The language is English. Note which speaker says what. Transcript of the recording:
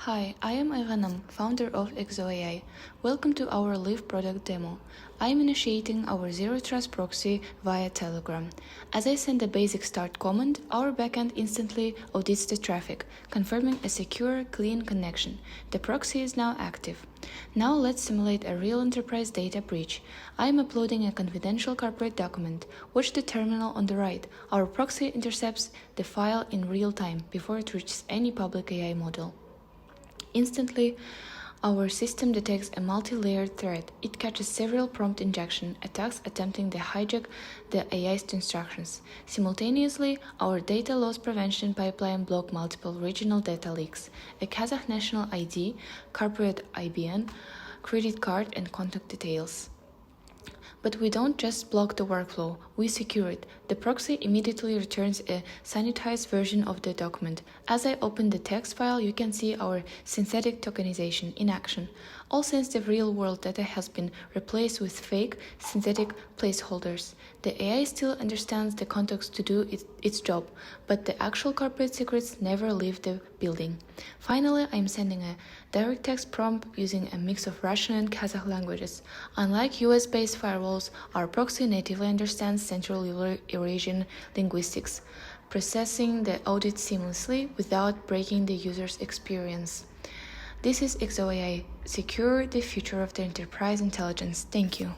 Speaker 1: Hi, I am Ayhanam, founder of ExoAI. Welcome to our live product demo. I am initiating our Zero Trust proxy via Telegram. As I send a basic start command, our backend instantly audits the traffic, confirming a secure, clean connection. The proxy is now active. Now let's simulate a real enterprise data breach. I am uploading a confidential corporate document. Watch the terminal on the right. Our proxy intercepts the file in real time before it reaches any public AI model. Instantly, our system detects a multi-layered threat. It catches several prompt injection attacks attempting to hijack the AI's instructions. Simultaneously, our data loss prevention pipeline blocked multiple regional data leaks, a Kazakh national ID, corporate IBAN, credit card, and contact details. But we don't just block the workflow, we secure it. The proxy immediately returns a sanitized version of the document. As I open the text file, you can see our synthetic tokenization in action. All sensitive real-world data has been replaced with fake, synthetic placeholders. The AI still understands the context to do its job, but the actual corporate secrets never leave the building. Finally, I'm sending a direct text prompt using a mix of Russian and Kazakh languages. Unlike US-based firewalls, our proxy natively understands Central Eurasian linguistics, processing the audit seamlessly without breaking the user's experience. This is ExoAI. Secure the future of the enterprise intelligence. Thank you.